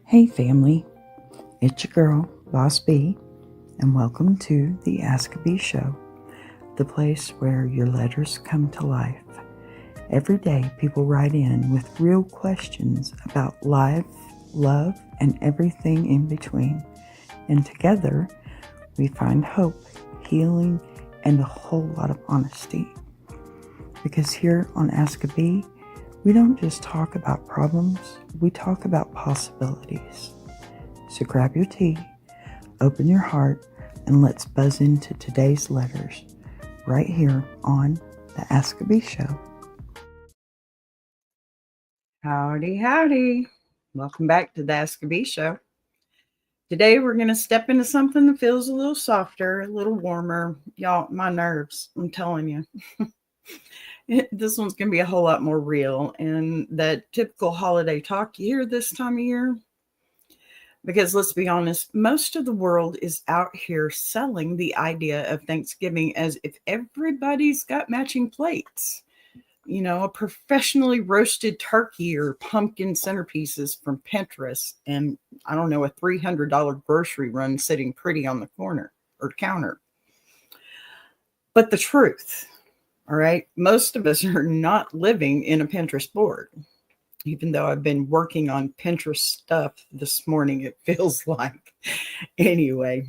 Hey family, it's your girl, Boss B, and welcome to the Ask a Bee Show, the place where your letters come to life. Every day people write in with real questions about life, love, and everything in between. And together we find hope, healing, and a whole lot of honesty. Because here on Ask a Bee, we don't just talk about problems, we talk about possibilities. So grab your tea, open your heart, and let's buzz into today's letters right here on the Ask a Bee Show. Howdy, howdy. Welcome back to the Ask a Bee Show. Today we're going to step into something that feels a little softer, a little warmer. Y'all, my nerves, I'm telling you. This one's going to be a whole lot more real. And that typical holiday talk you hear this time of year, because let's be honest, most of the world is out here selling the idea of Thanksgiving as if everybody's got matching plates. You know, a professionally roasted turkey or pumpkin centerpieces from Pinterest, and I don't know, a $300 grocery run sitting pretty on the corner or counter. But the truth, all right, most of us are not living in a Pinterest board. Even though I've been working on Pinterest stuff this morning, it feels like. Anyway,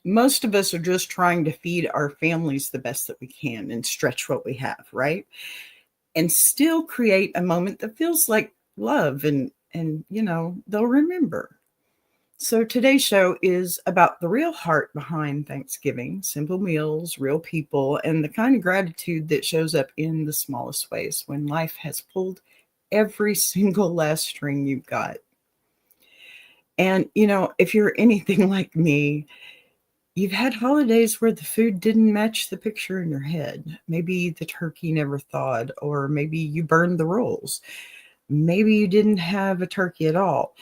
most of us are just trying to feed our families the best that we can and stretch what we have, right? And still create a moment that feels like love and they'll remember. So today's show is about the real heart behind Thanksgiving, simple meals, real people, and the kind of gratitude that shows up in the smallest ways when life has pulled every single last string you've got. And, if you're anything like me, you've had holidays where the food didn't match the picture in your head. Maybe the turkey never thawed, or maybe you burned the rolls. Maybe you didn't have a turkey at all.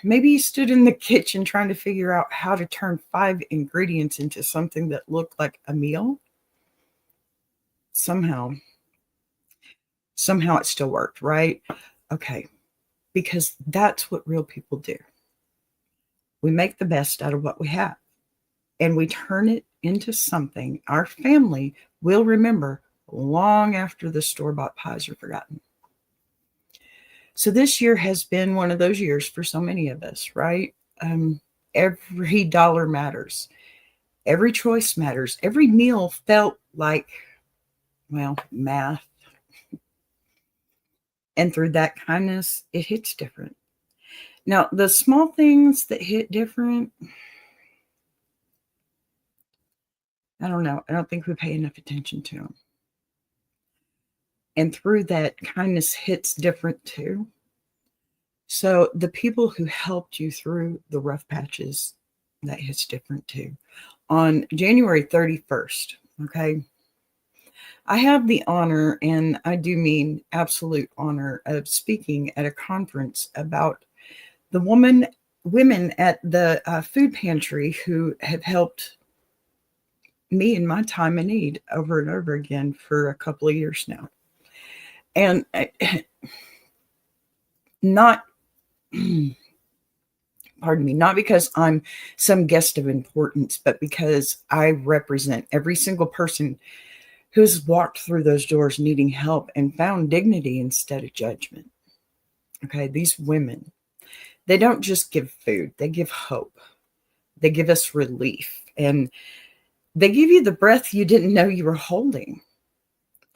Maybe you stood in the kitchen trying to figure out how to turn 5 ingredients into something that looked like a meal. Somehow it still worked, right? Okay, because that's what real people do. We make the best out of what we have, and we turn it into something our family will remember long after the store-bought pies are forgotten. So this year has been one of those years for so many of us, right? Every dollar matters. Every choice matters. Every meal felt like, well, math. And through that kindness, it hits different. Now, the small things that hit different, I don't know. I don't think we pay enough attention to them. And through that, kindness hits different too. So the people who helped you through the rough patches, that hits different too. On January 31st, okay, I have the honor, and I do mean absolute honor, of speaking at a conference about the women at the food pantry who have helped me in my time of need over and over again for a couple of years now. And not, pardon me, not because I'm some guest of importance, but because I represent every single person who's walked through those doors needing help and found dignity instead of judgment. Okay, these women, they don't just give food, they give hope. They give us relief, and they give you the breath you didn't know you were holding.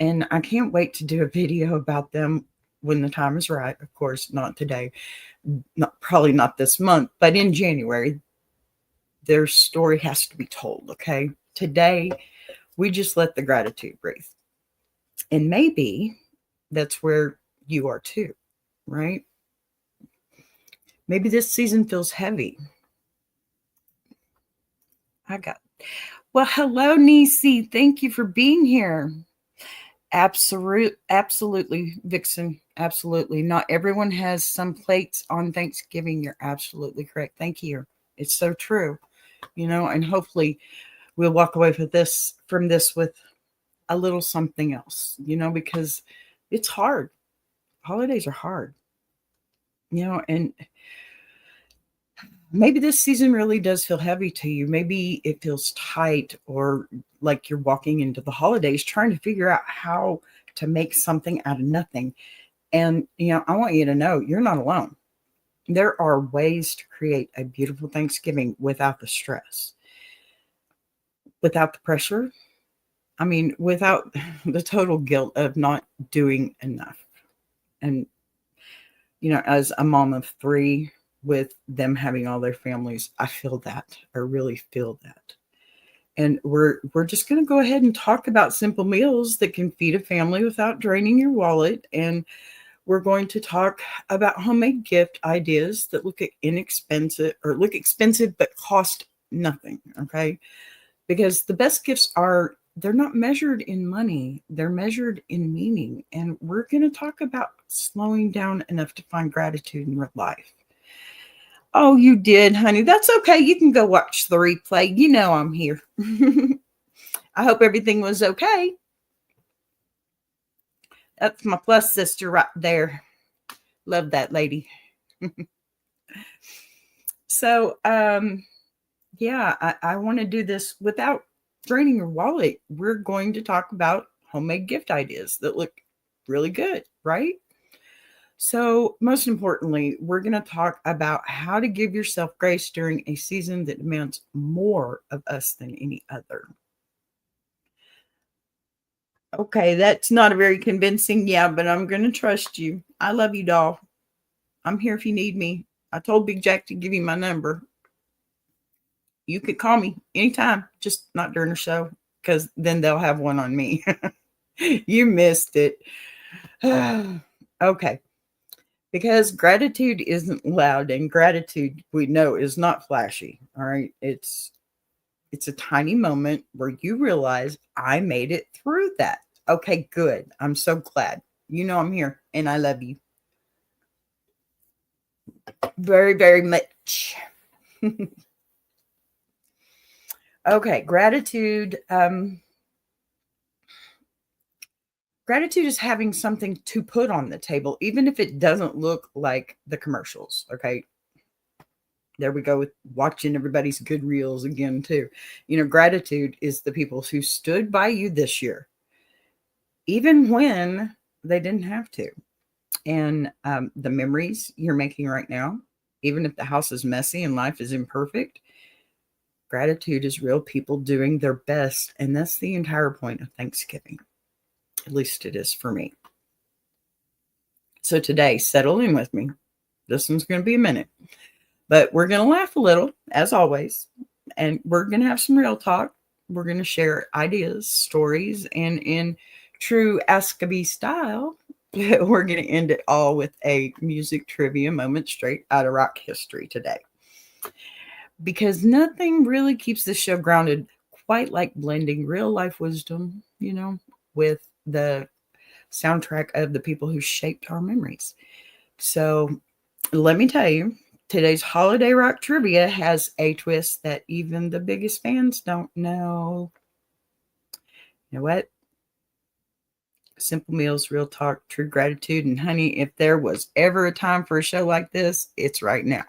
And I can't wait to do a video about them when the time is right. Of course, not today, probably not this month, but in January, their story has to be told, okay? Today, we just let the gratitude breathe. And maybe that's where you are too, right? Maybe this season feels heavy. Well, hello, Nisi. Thank you for being here. Absolutely, Vixen. Absolutely. Not everyone has some plates on Thanksgiving. You're absolutely correct. Thank you. It's so true. And hopefully we'll walk away from this with a little something else, because it's hard. Holidays are hard. And maybe this season really does feel heavy to you. Maybe it feels tight, or like you're walking into the holidays trying to figure out how to make something out of nothing. And, I want you to know you're not alone. There are ways to create a beautiful Thanksgiving without the stress, without the pressure. I mean, without the total guilt of not doing enough. And, as a mom of three, with them having all their families, I feel that. I really feel that. And we're just going to go ahead and talk about simple meals that can feed a family without draining your wallet. And we're going to talk about homemade gift ideas that look expensive but cost nothing. Okay. Because the best gifts they're not measured in money, they're measured in meaning. And we're going to talk about slowing down enough to find gratitude in your life. Oh, you did, honey. That's okay. You can go watch the replay. I'm here. I hope everything was okay. That's my plus sister right there. Love that lady. So, yeah, I want to do this without draining your wallet. We're going to talk about homemade gift ideas that look really good, right? So, most importantly, we're going to talk about how to give yourself grace during a season that demands more of us than any other. Okay, that's not a very convincing yeah, but I'm going to trust you. I love you, doll. I'm here if you need me. I told Big Jack to give you my number. You could call me anytime, just not during the show, because then they'll have one on me. You missed it. Okay. Because gratitude isn't loud, and gratitude, we know, is not flashy. All right. It's a tiny moment where you realize I made it through that. Okay, good. I'm so glad. I'm here and I love you very, very much. Okay, gratitude. Gratitude is having something to put on the table, even if it doesn't look like the commercials. Okay. There we go with watching everybody's good reels again, too. Gratitude is the people who stood by you this year, even when they didn't have to. And the memories you're making right now, even if the house is messy and life is imperfect, gratitude is real people doing their best. And that's the entire point of Thanksgiving. At least it is for me. So today, settle in with me. This one's going to be a minute, but we're going to laugh a little, as always, and we're going to have some real talk. We're going to share ideas, stories, and in true Ask-a-Bee style, we're going to end it all with a music trivia moment straight out of rock history today. Because nothing really keeps the show grounded quite like blending real life wisdom, with the soundtrack of the people who shaped our memories. So let me tell you, today's holiday rock trivia has a twist that even the biggest fans don't know. You know what? Simple meals, real talk, true gratitude. And honey, if there was ever a time for a show like this, it's right now.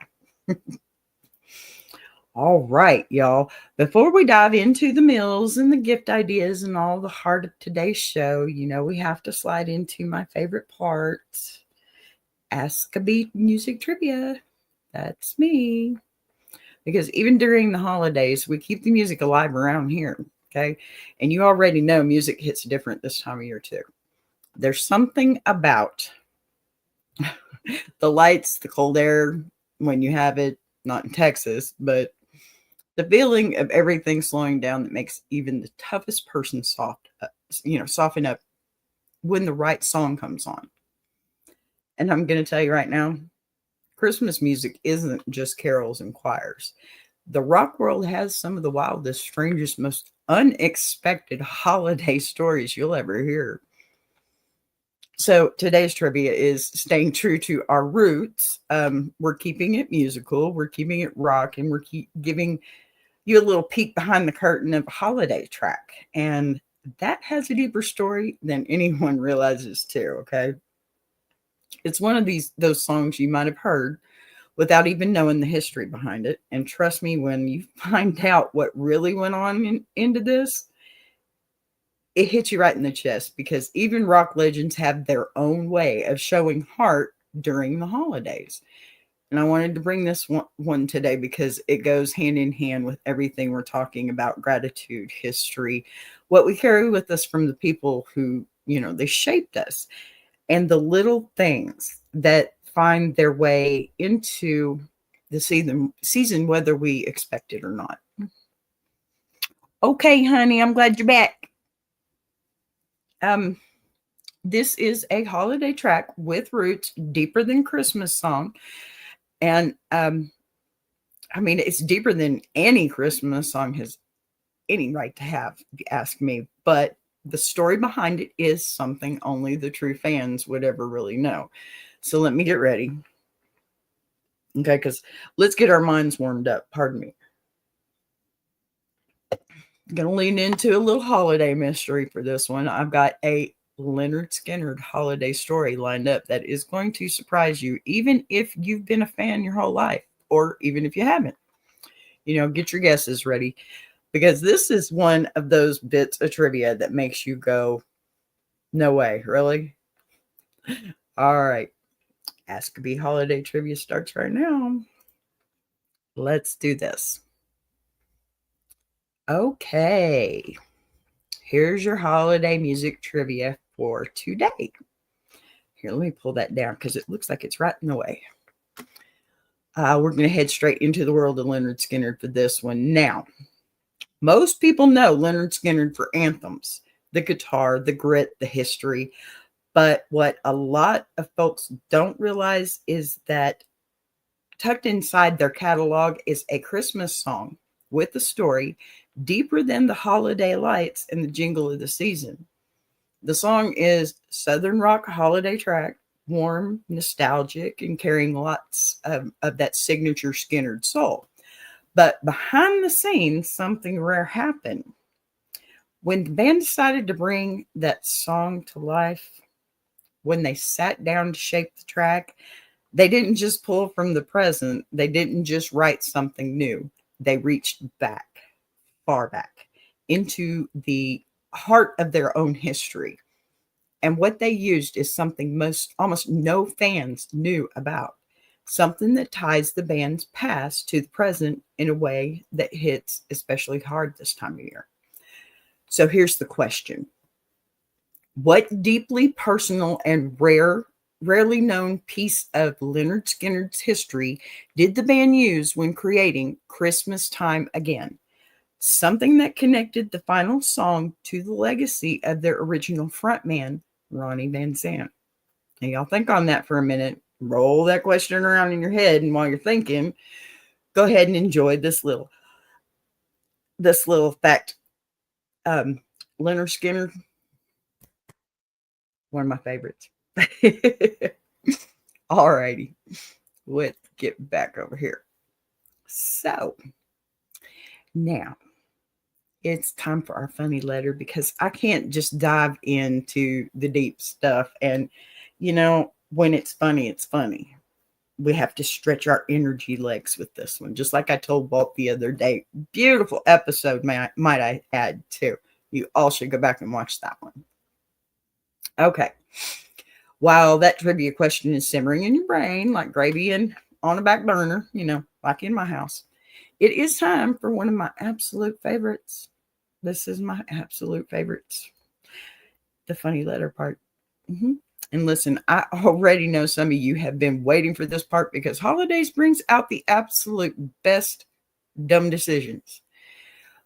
All right, y'all. Before we dive into the meals and the gift ideas and all the heart of today's show, we have to slide into my favorite part. Ask-a-Bee music trivia. That's me. Because even during the holidays, we keep the music alive around here. Okay. And you already know music hits different this time of year too. There's something about the lights, the cold air when you have it, not in Texas, but the feeling of everything slowing down that makes even the toughest person soften up when the right song comes on. And I'm going to tell you right now, Christmas music isn't just carols and choirs. The rock world has some of the wildest, strangest, most unexpected holiday stories you'll ever hear. So today's trivia is staying true to our roots. We're keeping it musical. We're keeping it rock, and we're giving you a little peek behind the curtain of a holiday track. And that has a deeper story than anyone realizes too, okay? It's one of those songs you might have heard without even knowing the history behind it. And trust me, when you find out what really went on into this, it hits you right in the chest, because even rock legends have their own way of showing heart during the holidays. And I wanted to bring this one today because it goes hand in hand with everything we're talking about: gratitude, history, what we carry with us from the people who, they shaped us, and the little things that find their way into the season, whether we expect it or not. Okay, honey, I'm glad you're back. This is a holiday track with roots deeper than Christmas song. And it's deeper than any Christmas song has any right to have, if you ask me. But the story behind it is something only the true fans would ever really know. So let me get ready. Okay, because let's get our minds warmed up. Pardon me. Going to lean into a little holiday mystery for this one. I've got a Leonard Skinner holiday story lined up that is going to surprise you, even if you've been a fan your whole life, or even if you haven't. Get your guesses ready, because this is one of those bits of trivia that makes you go, no way, really? All right. Ask B holiday trivia starts right now. Let's do this. Okay. Here's your holiday music trivia for today. Here, let me pull that down because it looks like it's right in the way. We're going to head straight into the world of Leonard Skinner for this one. Now, most people know Leonard Skinner for anthems, the guitar, the grit, the history. But what a lot of folks don't realize is that tucked inside their catalog is a Christmas song with a story deeper than the holiday lights and the jingle of the season. The song is Southern rock holiday track, warm, nostalgic, and carrying lots of that signature Skinner soul. But behind the scenes, something rare happened. When the band decided to bring that song to life, when they sat down to shape the track, they didn't just pull from the present. They didn't just write something new. They reached back, far back, into the heart of their own history. And what they used is something almost no fans knew about. Something that ties the band's past to the present in a way that hits especially hard this time of year. So here's the question. What deeply personal and rarely known piece of Leonard Skinner's history did the band use when creating Christmas Time Again? Something that connected the final song to the legacy of their original frontman, Ronnie Van Zant. Now, y'all think on that for a minute. Roll that question around in your head, and while you're thinking, go ahead and enjoy this little fact. Leonard Skinner, one of my favorites. All righty, let's get back over here. So now it's time for our funny letter, because I can't just dive into the deep stuff. And, when it's funny, it's funny. We have to stretch our energy legs with this one, just like I told Walt the other day. Beautiful episode, might I add, too. You all should go back and watch that one. Okay. While that trivia question is simmering in your brain like gravy and on a back burner, like in my house, it is time for one of my absolute favorites. This is my absolute favorites. The funny letter part. And listen, I already know some of you have been waiting for this part, because holidays brings out the absolute best dumb decisions,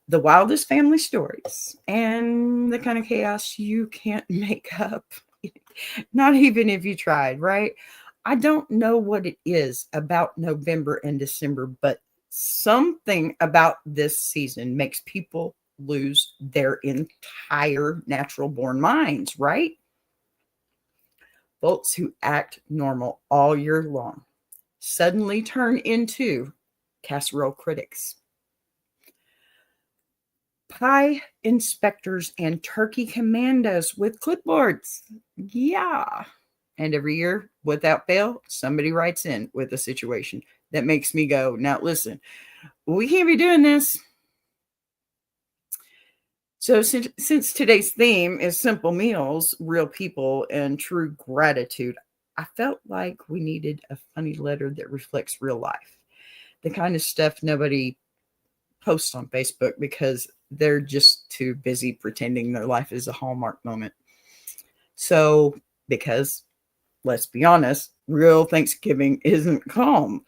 the wildest family stories, and the kind of chaos you can't make up. Not even if you tried, right? I don't know what it is about November and December, but something about this season makes people lose their entire natural born minds, right? Folks who act normal all year long suddenly turn into casserole critics, pie inspectors, and turkey commandos with clipboards. Yeah. And every year, without fail, somebody writes in with a situation that makes me go, now listen, we can't be doing this. So since today's theme is simple meals, real people, and true gratitude, I felt like we needed a funny letter that reflects real life. The kind of stuff nobody posts on Facebook because they're just too busy pretending their life is a Hallmark moment. So, because let's be honest, real Thanksgiving isn't calm.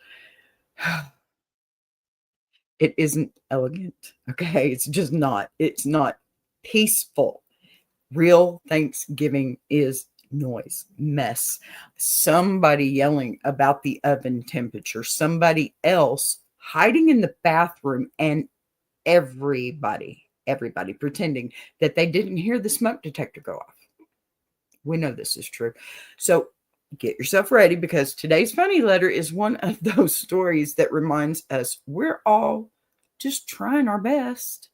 It isn't elegant. Okay. It's just not. It's not peaceful. Real Thanksgiving is noise, mess, somebody yelling about the oven temperature, somebody else hiding in the bathroom, and everybody pretending that they didn't hear the smoke detector go off. We know this is true. So get yourself ready because today's funny letter is one of those stories that reminds us we're all just trying our best.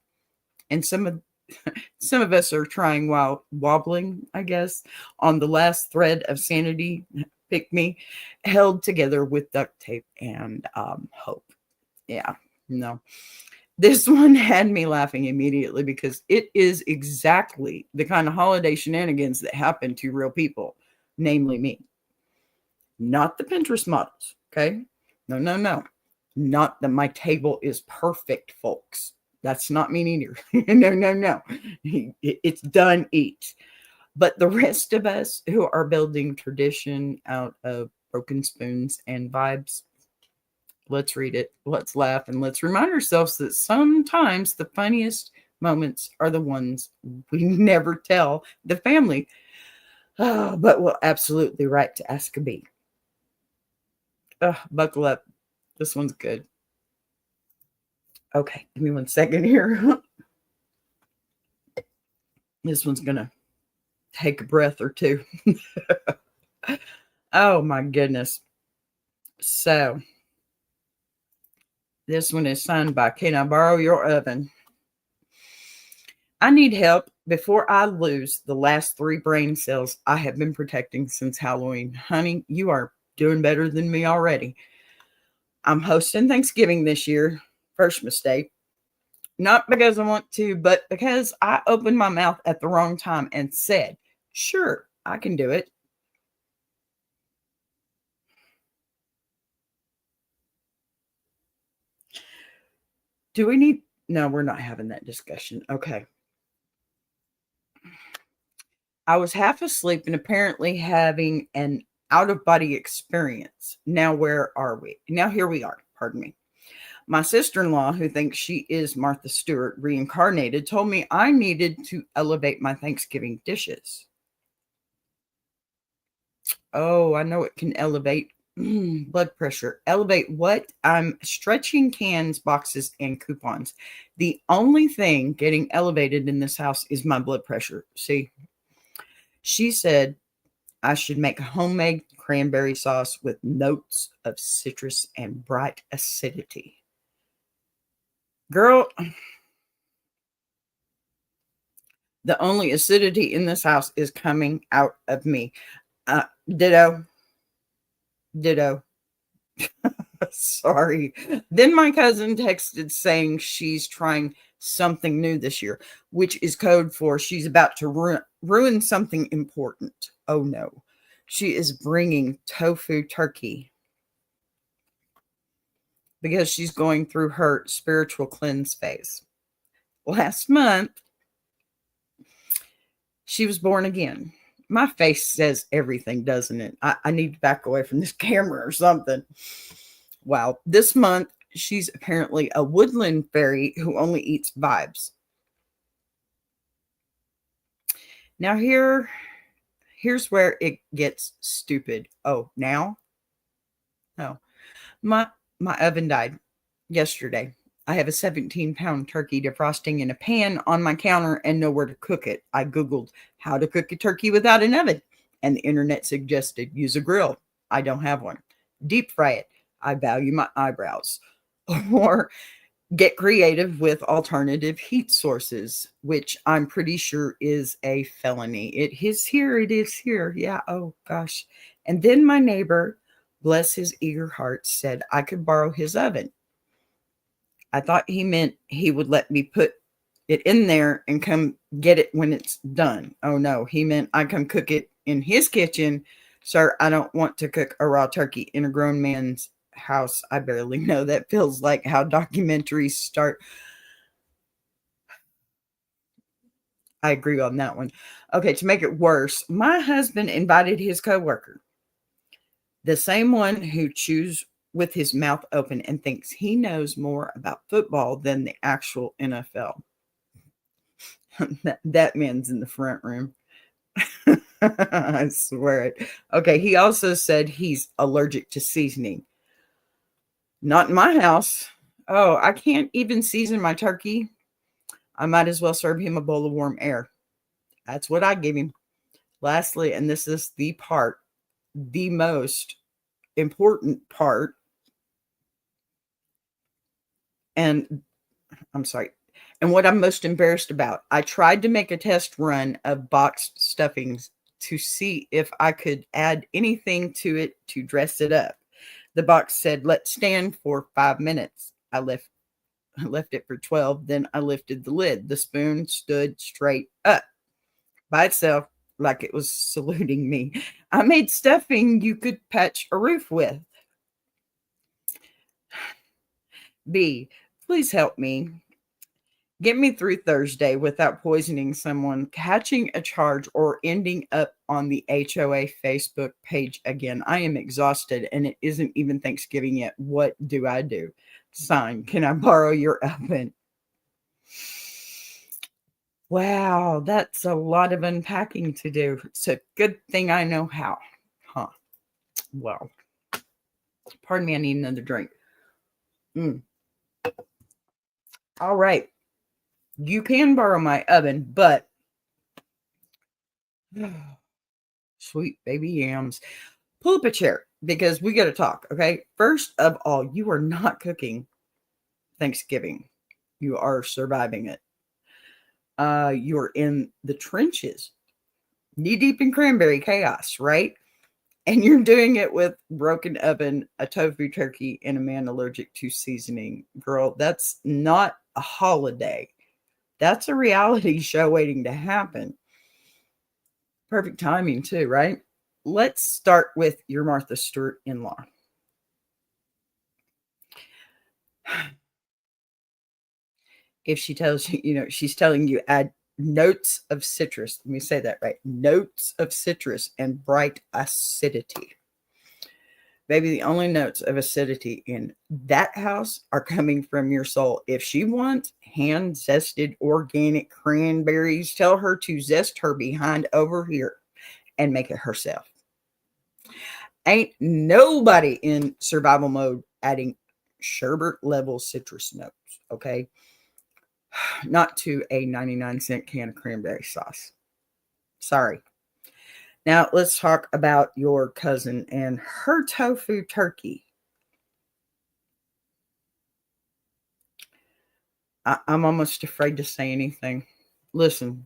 And some of us are trying while wobbling, I guess, on the last thread of sanity, pick me, held together with duct tape and hope. Yeah, no. This one had me laughing immediately because it is exactly the kind of holiday shenanigans that happen to real people, namely me. Not the Pinterest models, okay? No, no, no. Not that my table is perfect, folks. That's not me either. No, no, no. It's done eat. But the rest of us who are building tradition out of broken spoons and vibes, let's read it, let's laugh, and let's remind ourselves that sometimes the funniest moments are the ones we never tell the family. Oh, but we're absolutely right to ask a bee. Oh, buckle up. This one's good. Okay, give me 1 second here. This one's going to take a breath or two. Oh, my goodness. So, this one is signed by Can I Borrow Your Oven? I need help before I lose the last 3 brain cells I have been protecting since Halloween. Honey, you are doing better than me already. I'm hosting Thanksgiving this year. First mistake. Not because I want to, but because I opened my mouth at the wrong time and said, sure, I can do it. Do we need? No, we're not having that discussion. Okay. I was half asleep and apparently having an out of body experience. Now, where are we? Now, here we are. Pardon me. My sister in law, who thinks she is Martha Stewart reincarnated, told me I needed to elevate my Thanksgiving dishes. Oh, I know it can elevate blood pressure. Elevate what? I'm stretching cans, boxes, and coupons. The only thing getting elevated in this house is my blood pressure. See, she said I should make homemade cranberry sauce with notes of citrus and bright acidity. Girl, the only acidity in this house is coming out of me. Ditto. Ditto. Sorry. Then my cousin texted saying she's trying something new this year, which is code for she's about to ruin something important. Oh no. She is bringing tofu turkey because she's going through her spiritual cleanse phase. Last month, she was born again. My face says everything, doesn't it? I need to back away from this camera or something. Wow. This month, she's apparently a woodland fairy who only eats vibes. Now here's where it gets stupid. Oh, now? No. My oven died yesterday. I have a 17-pound turkey defrosting in a pan on my counter and nowhere to cook it. I Googled how to cook a turkey without an oven, and the internet suggested use a grill. I don't have one. Deep fry it. I value my eyebrows. Or Get creative with alternative heat sources, which I'm pretty sure is a felony. It is here. It is here. Yeah. Oh, gosh. And then my neighbor, bless his eager heart, said I could borrow his oven. I thought he meant he would let me put it in there and come get it when it's done. Oh, no. He meant I come cook it in his kitchen. Sir, I don't want to cook a raw turkey in a grown man's house. I barely know. That feels like how documentaries start. I agree on that one. Okay, to make it worse, my husband invited his coworker, the same one who chews with his mouth open and thinks he knows more about football than the actual NFL. That man's in the front room. I swear it. Okay, he also said he's allergic to seasoning. Not in my house. Oh, I can't even season my turkey. I might as well serve him a bowl of warm air. That's what I give him. Lastly, and this is the most important part, and I'm sorry, and what I'm most embarrassed about, I tried to make a test run of boxed stuffings to see if I could add anything to it to dress it up. The box said, "Let stand for 5 minutes." I left it for 12. Then I lifted the lid. The spoon stood straight up by itself, like it was saluting me. I made stuffing you could patch a roof with. B, please help me. Get me through Thursday without poisoning someone, catching a charge, or ending up on the HOA Facebook page again. I am exhausted and it isn't even Thanksgiving yet. What do I do? Sign, can I borrow your oven? Wow, that's a lot of unpacking to do. It's a good thing I know how. Huh. Well, pardon me, I need another drink. All right. You can borrow my oven, but sweet baby yams. Pull up a chair because we got to talk. Okay. First of all, you are not cooking Thanksgiving, you are surviving it. You're in the trenches, knee deep in cranberry chaos, right? And you're doing it with broken oven, a tofu turkey, and a man allergic to seasoning. Girl, that's not a holiday. That's a reality show waiting to happen. Perfect timing, too, right? Let's start with your Martha Stewart in law. If she tells you, she's telling you add notes of citrus. Let me say that right. Notes of citrus and bright acidity. Baby, the only notes of acidity in that house are coming from your soul. If she wants hand zested organic cranberries, tell her to zest her behind over here and make it herself. Ain't nobody in survival mode adding sherbet level citrus notes, okay? Not to a 99-cent can of cranberry sauce. Sorry. Now let's talk about your cousin and her tofu turkey. I'm almost afraid to say anything. Listen,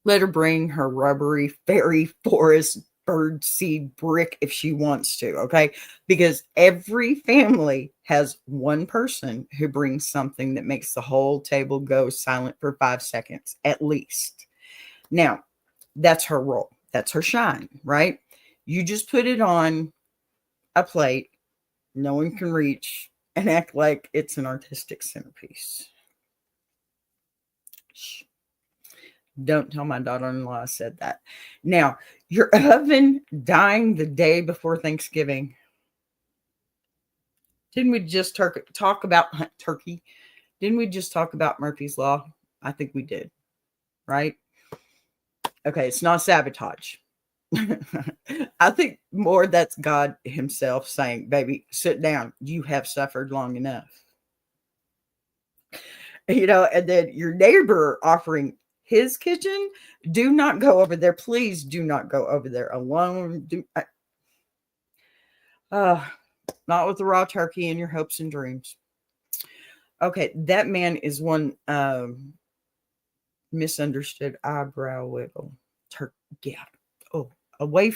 let her bring her rubbery fairy forest bird seed brick if she wants to, okay? Because every family has one person who brings something that makes the whole table go silent for 5 seconds at least. Now, that's her role. That's her shine, right? You just put it on a plate no one can reach and act like it's an artistic centerpiece. Shh. Don't tell my daughter-in-law I said that. Now, your oven dying the day before Thanksgiving. Didn't we just talk about turkey? Didn't we just talk about Murphy's Law? I think we did, right? Okay, it's not sabotage. I think more that's God himself saying, baby, sit down. You have suffered long enough. And then your neighbor offering his kitchen, do not go over there. Please do not go over there alone. Not with the raw turkey and your hopes and dreams. Okay, that man is one misunderstood eyebrow wiggle. Yeah. Oh, away.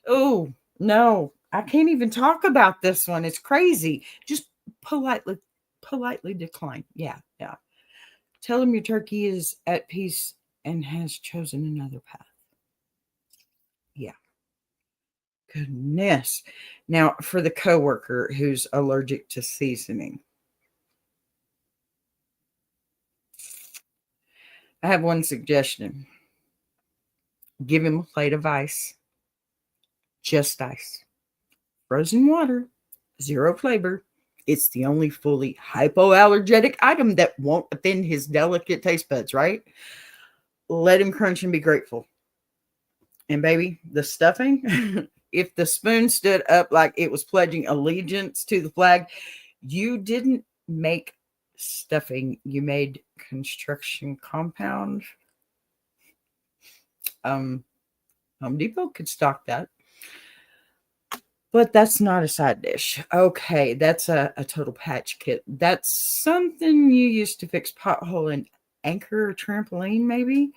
Oh no, I can't even talk about this one. It's crazy. Just politely, politely decline. Yeah, yeah. Tell him your turkey is at peace and has chosen another path. Yeah. Goodness. Now, for the coworker who's allergic to seasoning, I have one suggestion. Give him a plate of ice, just ice, frozen water, zero flavor. It's the only fully hypoallergenic item that won't offend his delicate taste buds, right? Let him crunch and be grateful. And baby, the stuffing, if the spoon stood up like it was pledging allegiance to the flag, you didn't make stuffing, you made construction compound. Um, Home Depot could stock that. But that's not a side dish. Okay, that's a total patch kit. That's something you used to fix pothole and anchor a trampoline, maybe.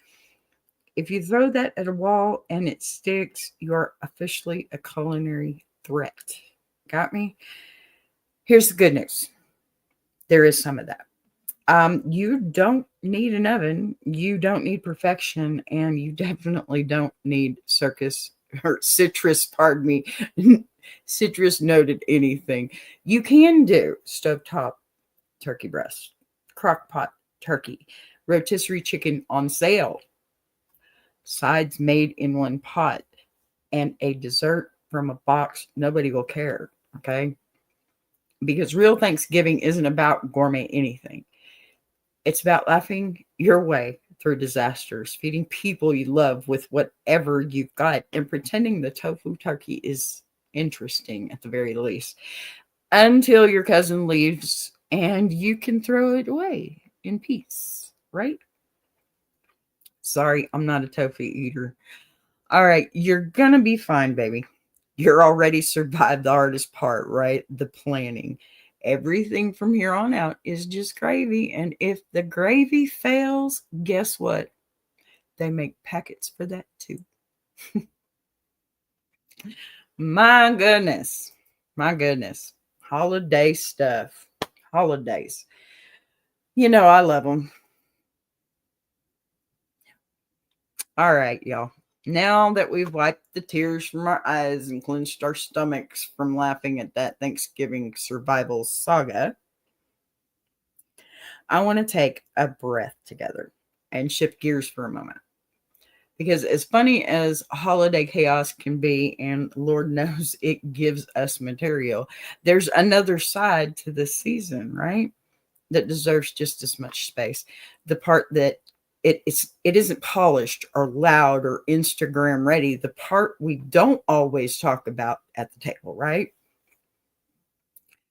If you throw that at a wall and it sticks, you're officially a culinary threat. Got me? Here's the good news. There is some of that. You don't need an oven, you don't need perfection, and you definitely don't need circus or citrus, pardon me, citrus noted anything. You can do stovetop turkey breast, crock pot turkey, rotisserie chicken on sale, sides made in one pot, and a dessert from a box. Nobody will care, okay? Because real Thanksgiving isn't about gourmet anything. It's about laughing your way through disasters, feeding people you love with whatever you've got, and pretending the tofu turkey is interesting at the very least until your cousin leaves and you can throw it away in peace, right? Sorry, I'm not a tofu eater. All right, you're gonna be fine, baby. You're already survived the hardest part, right? The planning. Everything from here on out is just gravy. And if the gravy fails, guess what? They make packets for that too. My goodness. My goodness. Holiday stuff. Holidays. You know, I love them. All right, y'all. Now that we've wiped the tears from our eyes and clenched our stomachs from laughing at that Thanksgiving survival saga, I want to take a breath together and shift gears for a moment. Because as funny as holiday chaos can be, and Lord knows it gives us material, there's another side to this season, right? That deserves just as much space. The part that it isn't polished or loud or Instagram ready. The part we don't always talk about at the table, right?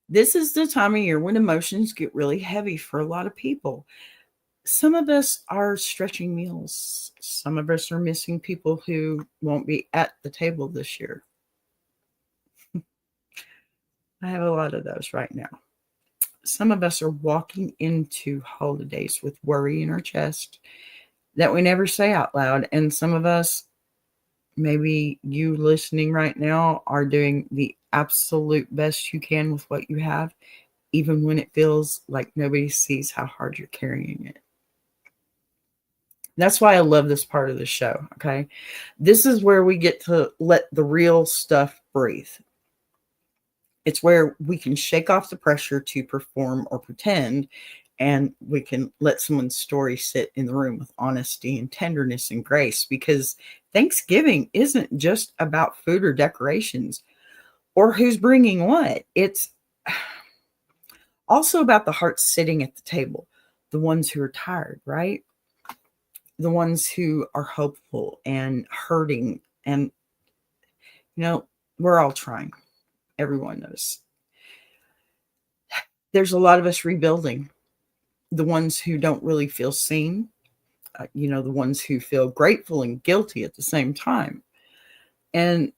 This is the time of year when emotions get really heavy for a lot of people. Some of us are stretching meals. Some of us are missing people who won't be at the table this year. I have a lot of those right now. Some of us are walking into holidays with worry in our chest that we never say out loud. And some of us, maybe you listening right now, are doing the absolute best you can with what you have, even when it feels like nobody sees how hard you're carrying it. That's why I love this part of the show. Okay. This is where we get to let the real stuff breathe. It's where we can shake off the pressure to perform or pretend, and we can let someone's story sit in the room with honesty and tenderness and grace, because Thanksgiving isn't just about food or decorations or who's bringing what. It's also about the hearts sitting at the table, the ones who are tired, right? The ones who are hopeful and hurting. And, we're all trying. Everyone knows. There's a lot of us rebuilding. The ones who don't really feel seen, the ones who feel grateful and guilty at the same time. And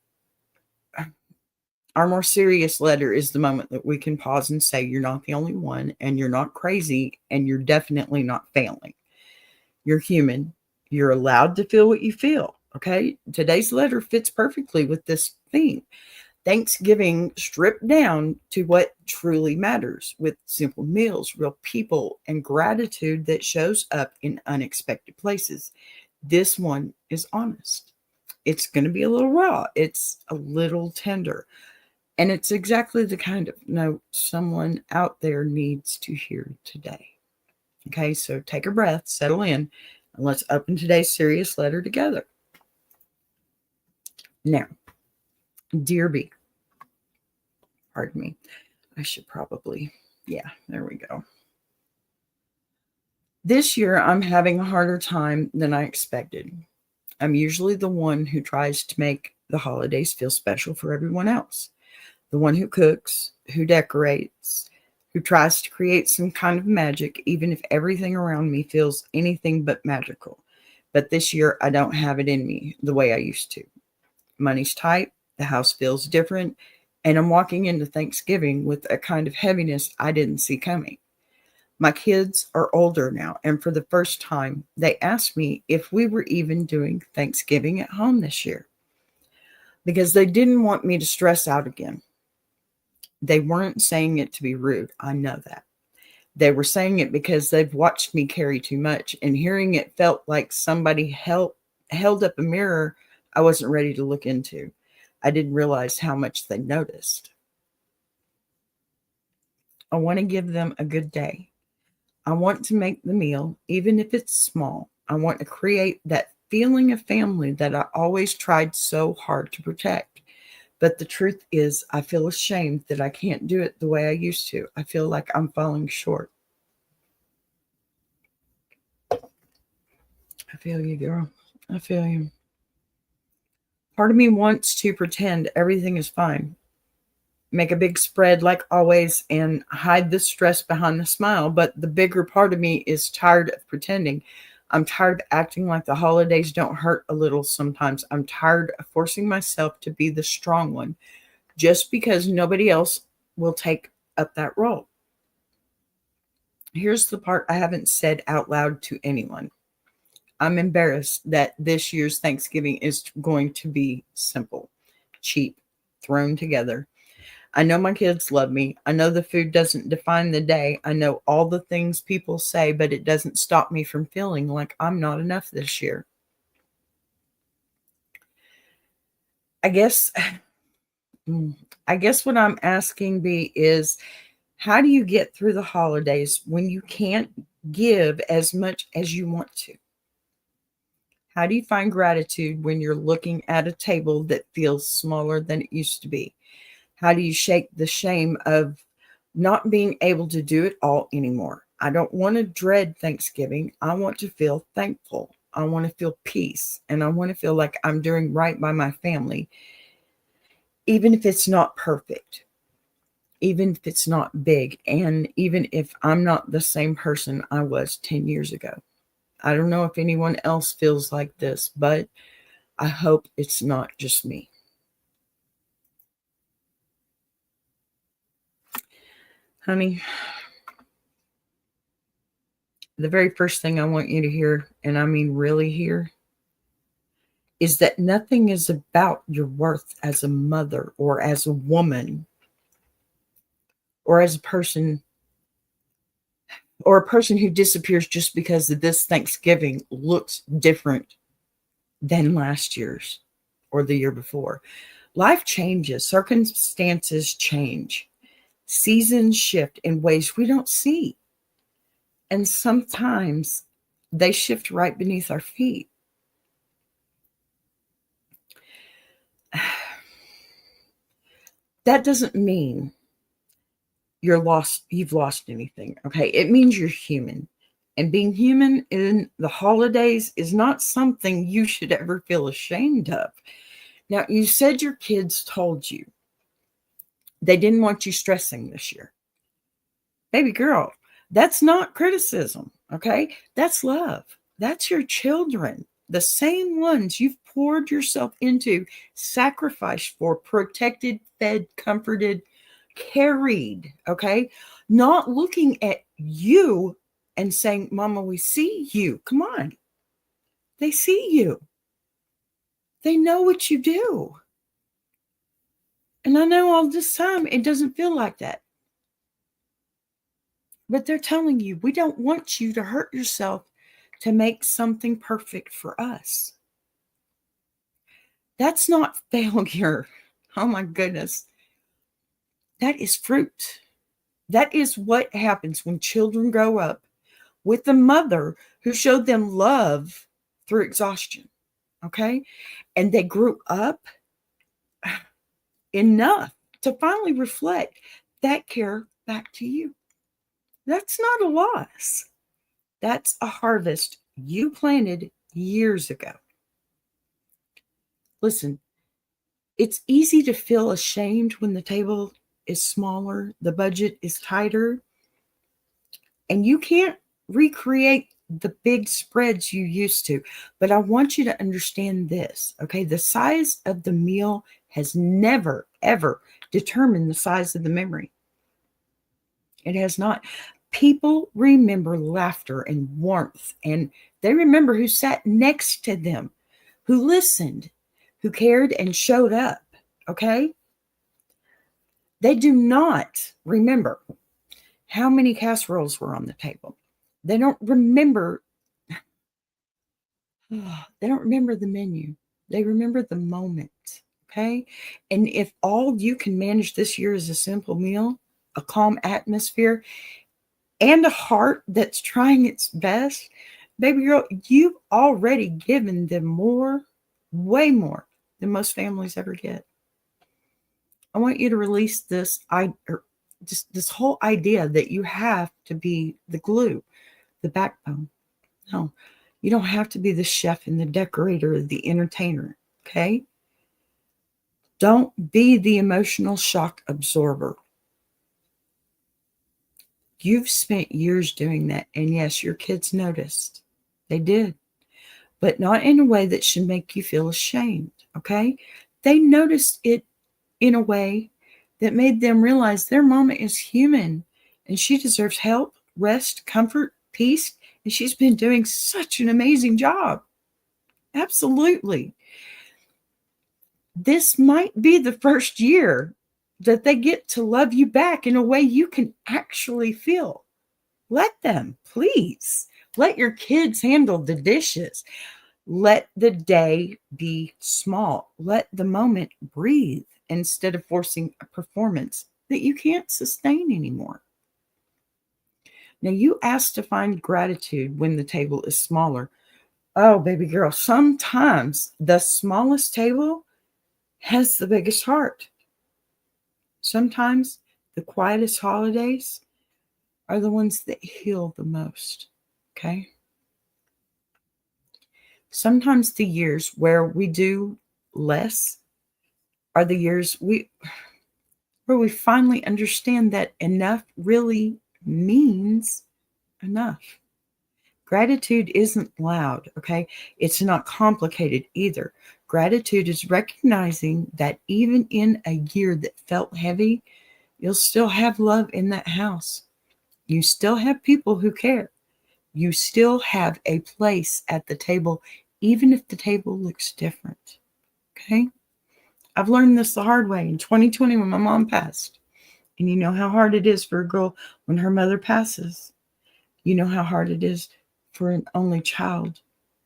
Our more serious letter is the moment that we can pause and say, you're not the only one, and you're not crazy, and you're definitely not failing. You're human. You're allowed to feel what you feel. Okay. Today's letter fits perfectly with this theme. Thanksgiving stripped down to what truly matters, with simple meals, real people, and gratitude that shows up in unexpected places. This one is honest. It's going to be a little raw. It's a little tender. And it's exactly the kind of note someone out there needs to hear today. Okay, so take a breath, settle in, and let's open today's serious letter together. Now, dear B, pardon me, I should probably, there we go. This year, I'm having a harder time than I expected. I'm usually the one who tries to make the holidays feel special for everyone else. The one who cooks, who decorates, who tries to create some kind of magic, even if everything around me feels anything but magical. But this year, I don't have it in me the way I used to. Money's tight, the house feels different, and I'm walking into Thanksgiving with a kind of heaviness I didn't see coming. My kids are older now, and for the first time, they asked me if we were even doing Thanksgiving at home this year because they didn't want me to stress out again. They weren't saying it to be rude. I know that. They were saying it because they've watched me carry too much, and hearing it felt like somebody held up a mirror I wasn't ready to look into. I didn't realize how much they noticed. I want to give them a good day. I want to make the meal, even if it's small. I want to create that feeling of family that I always tried so hard to protect. But the truth is, I feel ashamed that I can't do it the way I used to. I feel like I'm falling short. I feel you, girl. I feel you. Part of me wants to pretend everything is fine, make a big spread like always, and hide the stress behind the smile. But the bigger part of me is tired of pretending. I'm tired of acting like the holidays don't hurt a little sometimes. I'm tired of forcing myself to be the strong one just because nobody else will take up that role. Here's the part I haven't said out loud to anyone. I'm embarrassed that this year's Thanksgiving is going to be simple, cheap, thrown together. I know my kids love me. I know the food doesn't define the day. I know all the things people say, but it doesn't stop me from feeling like I'm not enough this year. I guess I guess what I'm asking B is, how do you get through the holidays when you can't give as much as you want to? How do you find gratitude when you're looking at a table that feels smaller than it used to be? How do you shake the shame of not being able to do it all anymore? I don't want to dread Thanksgiving. I want to feel thankful. I want to feel peace. And I want to feel like I'm doing right by my family, even if it's not perfect, even if it's not big, and even if I'm not the same person I was 10 years ago. I don't know if anyone else feels like this, but I hope it's not just me. Honey, the very first thing I want you to hear, and I mean really hear, is that nothing is about your worth as a mother or as a woman or as a person, or a person who disappears just because this Thanksgiving looks different than last year's or the year before. Life changes, circumstances change, seasons shift in ways we don't see. And sometimes they shift right beneath our feet. That doesn't mean you've lost anything. Okay. It means you're human. And being human in the holidays is not something you should ever feel ashamed of. Now, you said your kids told you they didn't want you stressing this year. Baby girl, that's not criticism. Okay. That's love. That's your children, the same ones you've poured yourself into, sacrificed for, protected, fed, comforted, carried, okay? Not looking at you and saying, Mama, we see you. Come on. They see you. They know what you do. And I know all this time it doesn't feel like that. But they're telling you, we don't want you to hurt yourself to make something perfect for us. That's not failure. Oh my goodness. That is fruit. That is what happens when children grow up with a mother who showed them love through exhaustion. Okay. And they grew up enough to finally reflect that care back to you. That's not a loss. That's a harvest you planted years ago. Listen, it's easy to feel ashamed when the table is smaller, the budget is tighter, and you can't recreate the big spreads you used to. But I want you to understand this, okay? The size of the meal has never, ever determined the size of the memory. It has not. People remember laughter and warmth, and they remember who sat next to them, who listened, who cared and showed up, okay? They do not remember how many casseroles were on the table. They don't remember. They don't remember the menu. They remember the moment, okay? And if all you can manage this year is a simple meal, a calm atmosphere, and a heart that's trying its best, baby girl, you've already given them more, way more than most families ever get. I want you to release this whole idea that you have to be the glue, the backbone. No, you don't have to be the chef and the decorator or the entertainer, okay? Don't be the emotional shock absorber. You've spent years doing that, and yes, your kids noticed. They did, but not in a way that should make you feel ashamed, okay? They noticed it in a way that made them realize their mama is human and she deserves help, rest, comfort, peace, and she's been doing such an amazing job. Absolutely. This might be the first year that they get to love you back in a way you can actually feel. Let them, please. Let your kids handle the dishes. Let the day be small. Let the moment breathe instead of forcing a performance that you can't sustain anymore. Now, you asked to find gratitude when the table is smaller. Oh, baby girl, sometimes the smallest table has the biggest heart. Sometimes the quietest holidays are the ones that heal the most, okay? Sometimes the years where we do less are the years where we finally understand that enough really means enough. Gratitude isn't loud, okay? It's not complicated either. Gratitude is recognizing that even in a year that felt heavy, you'll still have love in that house. You still have people who care. You still have a place at the table, even if the table looks different, okay? I've learned this the hard way in 2020 when my mom passed. And you know how hard it is for a girl when her mother passes. You know how hard it is for an only child,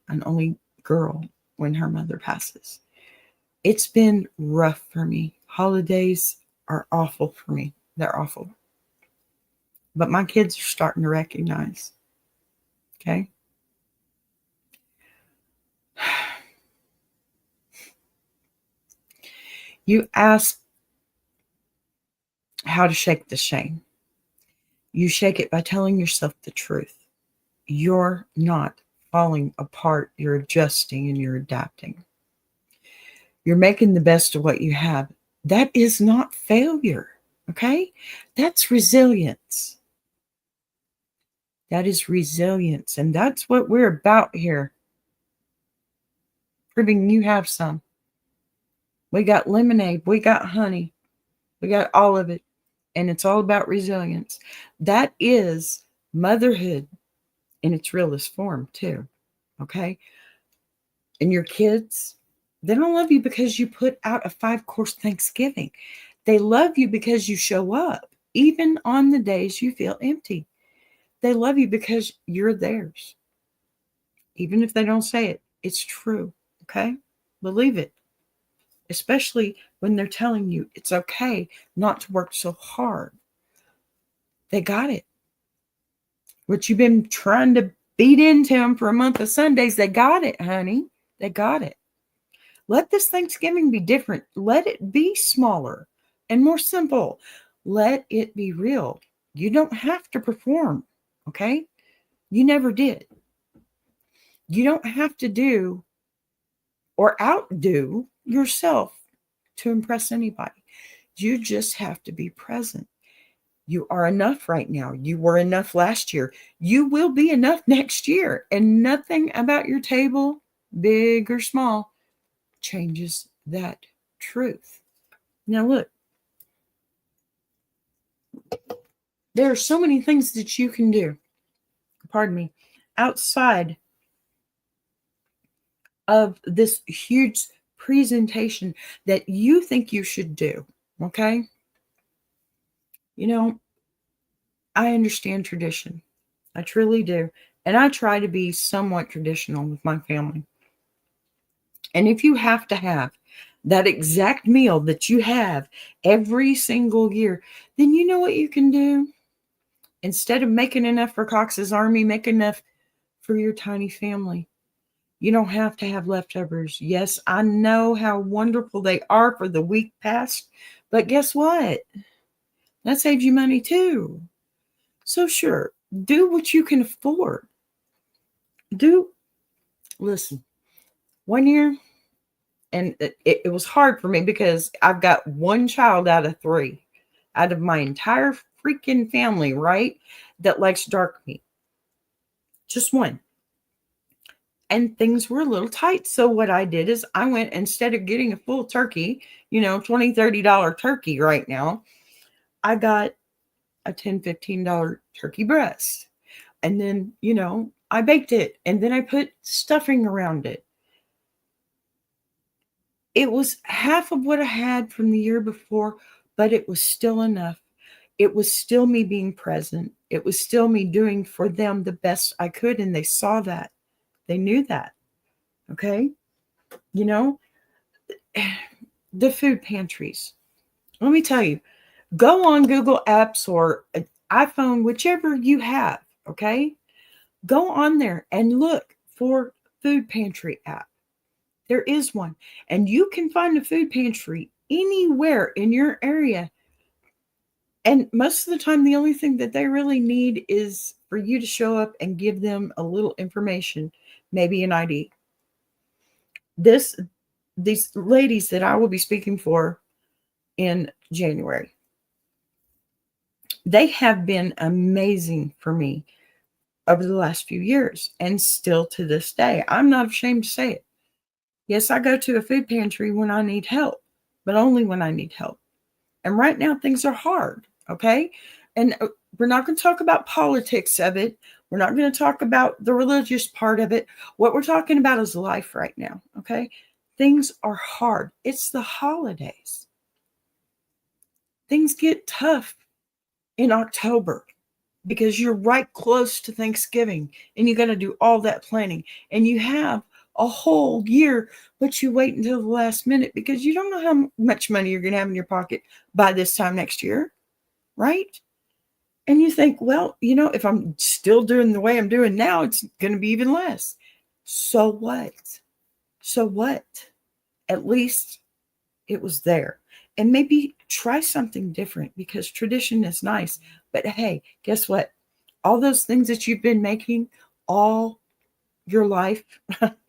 an only girl when her mother passes. It's been rough for me. Holidays are awful for me. They're awful. But my kids are starting to recognize. Okay? You ask how to shake the shame. You shake it by telling yourself the truth. You're not falling apart. You're adjusting and you're adapting. You're making the best of what you have. That is not failure, okay? That's resilience. That is resilience. And that's what we're about here. proving you have some. We got lemonade, we got honey, we got all of it. And it's all about resilience. That is motherhood in its realest form, too. Okay. And your kids, they don't love you because you put out a 5-course Thanksgiving. They love you because you show up, even on the days you feel empty. They love you because you're theirs. Even if they don't say it, it's true. Okay. Believe it. Especially when they're telling you it's okay not to work so hard. They got it. What you've been trying to beat into them for a month of Sundays, they got it, honey. They got it. Let this Thanksgiving be different. Let it be smaller and more simple. Let it be real. You don't have to perform, okay? You never did. You don't have to do or outdo yourself to impress anybody. You just have to be present. You are enough right now. You were enough last year. You will be enough next year. And nothing about your table, big or small, changes that truth. Now, look, there are so many things that you can do, pardon me, outside of this huge presentation that you think you should do. Okay. You know, I understand tradition. I truly do. And I try to be somewhat traditional with my family. And if you have to have that exact meal that you have every single year, then you know what you can do? Instead of making enough for Cox's Army, make enough for your tiny family. You don't have to have leftovers. Yes, I know how wonderful they are for the week past, but guess what? That saves you money too. So sure, do what you can afford. Listen, one year, and it was hard for me because I've got one child out of 3, out of my entire freaking family, right? That likes dark meat. Just one. And things were a little tight. So what I did is I went, instead of getting a full turkey, $20, $30 turkey right now, I got a $10, $15 turkey breast. And then, I baked it and then I put stuffing around it. It was half of what I had from the year before, but it was still enough. It was still me being present. It was still me doing for them the best I could. And they saw that. They knew that. Okay. You know, the food pantries. Let me tell you, go on Google Apps or iPhone, whichever you have. Okay. Go on there and look for food pantry app. There is one. And you can find a food pantry anywhere in your area. And most of the time, the only thing that they really need is for you to show up and give them a little information, maybe an ID. These ladies that I will be speaking for in January, they have been amazing for me over the last few years and still to this day. I'm not ashamed to say it. Yes, I go to a food pantry when I need help, but only when I need help. And right now things are hard, okay? And we're not going to talk about politics of it. We're not going to talk about the religious part of it. What we're talking about is life right now, okay? Things are hard. It's the holidays. Things get tough in October because you're right close to Thanksgiving and you got to do all that planning. And you have a whole year, but you wait until the last minute because you don't know how much money you're going to have in your pocket by this time next year, right? And you think, well, if I'm still doing the way I'm doing now, it's going to be even less. So what? So what? At least it was there. And maybe try something different because tradition is nice. But hey, guess what? All those things that you've been making all your life,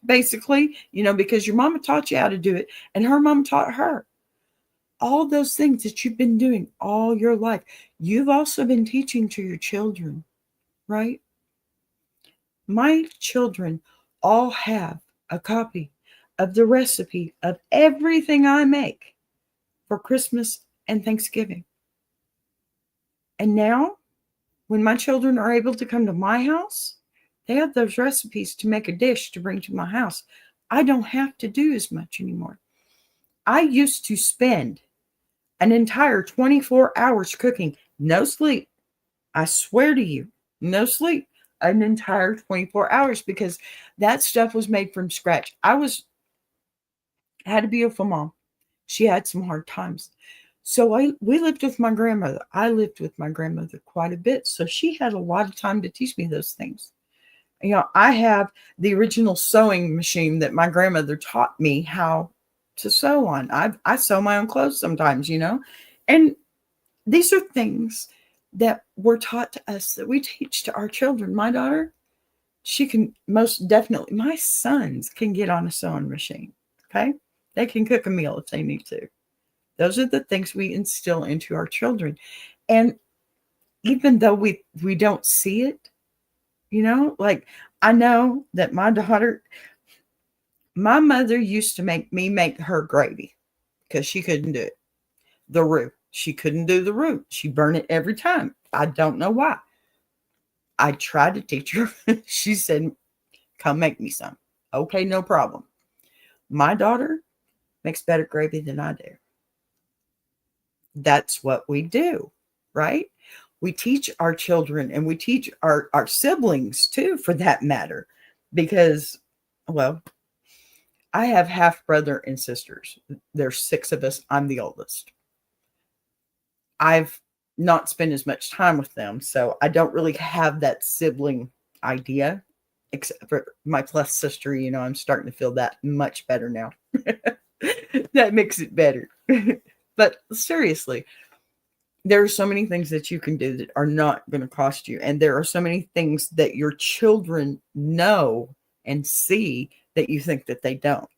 basically, because your mama taught you how to do it and her mom taught her. All those things that you've been doing all your life, you've also been teaching to your children, right? My children all have a copy of the recipe of everything I make for Christmas and Thanksgiving. And now, when my children are able to come to my house, they have those recipes to make a dish to bring to my house. I don't have to do as much anymore. I used to spend an entire 24 hours cooking, no sleep. I swear to you, no sleep, an entire 24 hours because that stuff was made from scratch. Had a beautiful mom. She had some hard times. So we lived with my grandmother. I lived with my grandmother quite a bit. So she had a lot of time to teach me those things. I have the original sewing machine that my grandmother taught me how to sew on. I sew my own clothes sometimes, And these are things that were taught to us that we teach to our children. My daughter, she can most definitely, my sons can get on a sewing machine. Okay. They can cook a meal if they need to. Those are the things we instill into our children. And even though we don't see it, like I know that my mother used to make her gravy because she couldn't do it. The roux. She couldn't do the roux. She burned it every time. I don't know why. I tried to teach her. She said, come make me some. Okay, no problem. My daughter makes better gravy than I do. That's what we do, right? We teach our children and we teach our siblings too, for that matter, because, well, I have half brother and sisters. There's 6 of us. I'm the oldest. I've not spent as much time with them, so I don't really have that sibling idea, except for my plus sister. I'm starting to feel that much better now. That makes it better. But seriously, there are so many things that you can do that are not going to cost you. And there are so many things that your children know and see that you think that they don't.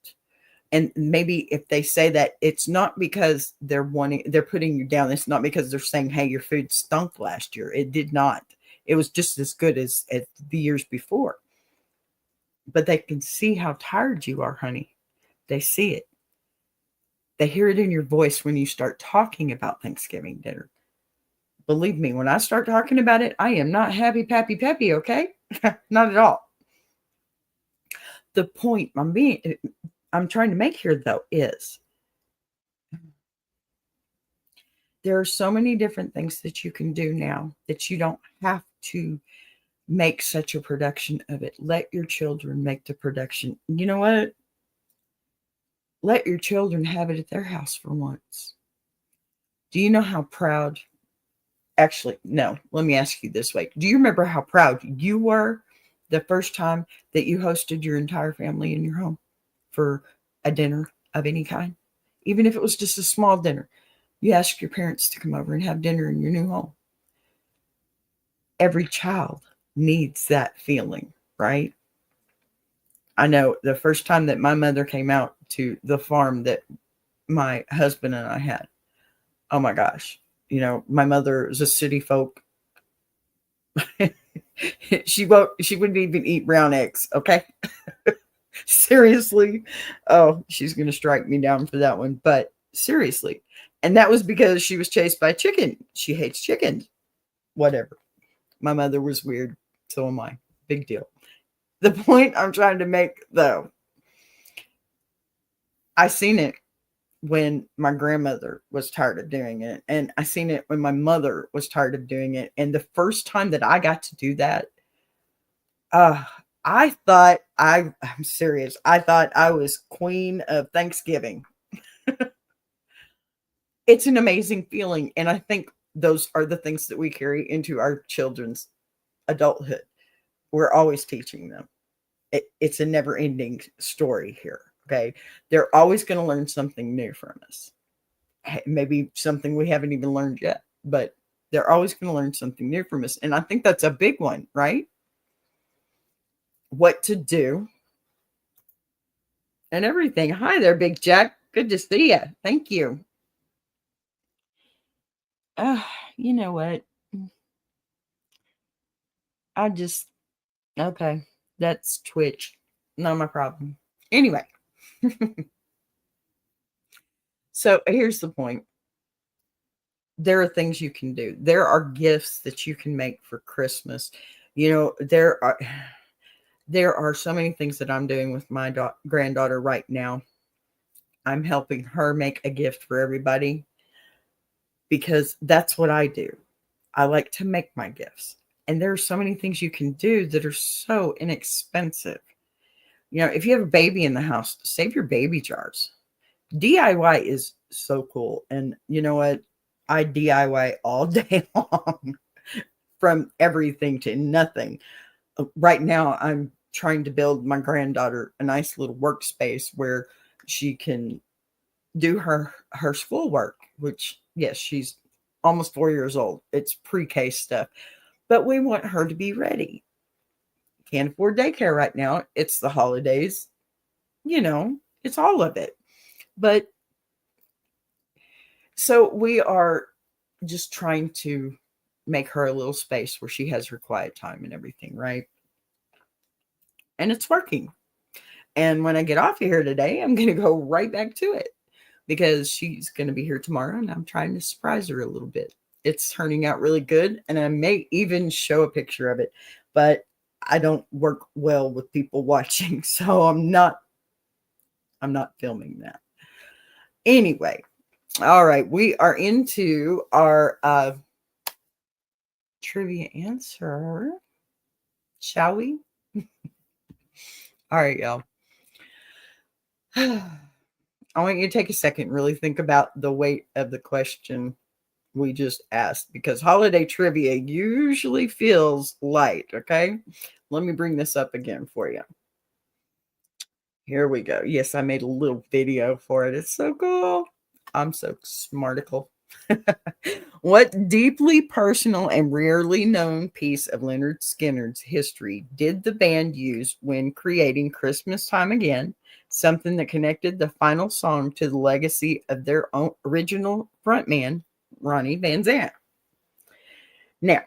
And maybe if they say that, it's not because they're putting you down. It's not because they're saying, hey, your food stunk last year. It did not. It was just as good as the years before. But they can see how tired you are, honey. They see it. They hear it in your voice when you start talking about Thanksgiving dinner. Believe me, when I start talking about it, I am not happy, pappy, peppy, okay? Not at all. The point I'm trying to make here, though, is there are so many different things that you can do now that you don't have to make such a production of it. Let your children make the production. You know what? Let your children have it at their house for once. Do you know how proud? Actually, no, let me ask you this way. Do you remember how proud you were the first time that you hosted your entire family in your home for a dinner of any kind? Even if it was just a small dinner, you asked your parents to come over and have dinner in your new home. Every child needs that feeling, right? I know the first time that my mother came out to the farm that my husband and I had, oh my gosh, my mother is a city folk. She wouldn't even eat brown eggs, okay? Seriously. Oh, she's going to strike me down for that one, but seriously. And that was because she was chased by chicken. She hates chickens. Whatever. My mother was weird. So am I. Big deal. The point I'm trying to make, though, I seen it when my grandmother was tired of doing it. And I seen it when my mother was tired of doing it. And the first time that I got to do that, uh, I'm serious. I thought I was queen of Thanksgiving. It's an amazing feeling. And I think those are the things that we carry into our children's adulthood. We're always teaching them. It's a never ending story here. Okay. They're always going to learn something new from us. Maybe something we haven't even learned yet, but they're always going to learn something new from us. And I think that's a big one, right? What to do and everything. Hi there, Big Jack. Good to see you. Thank you. Uh, you know what? Okay. That's Twitch. Not my problem. Anyway, So here's the point. There are things you can do. There are gifts that you can make for Christmas. There are so many things that I'm doing with my granddaughter right now. I'm helping her make a gift for everybody because that's what I do. I like to make my gifts. And there are so many things you can do that are so inexpensive. If you have a baby in the house, save your baby jars. DIY is so cool. And you know what? I DIY all day long, from everything to nothing. Right now, I'm trying to build my granddaughter a nice little workspace where she can do her schoolwork, which, yes, she's almost 4 years old. It's pre-K stuff, but we want her to be ready. Can't afford daycare right now. It's the holidays, it's all of it. But so we are just trying to make her a little space where she has her quiet time and everything, right? And it's working. And when I get off of here today, I'm going to go right back to it because she's going to be here tomorrow and I'm trying to surprise her a little bit. It's turning out really good. And I may even show a picture of it, but I don't work well with people watching. So I'm not filming that. Anyway, all right. We are into our trivia answer. Shall we? All right, y'all. I want you to take a second and really think about the weight of the question we just asked, because holiday trivia usually feels light, okay? Let me bring this up again for you. Here we go. Yes, I made a little video for it. It's so cool. I'm so smarticle. What deeply personal and rarely known piece of Leonard Skinner's history did the band use when creating Christmas Time Again, something that connected the final song to the legacy of their own original frontman, Ronnie Van Zant? Now,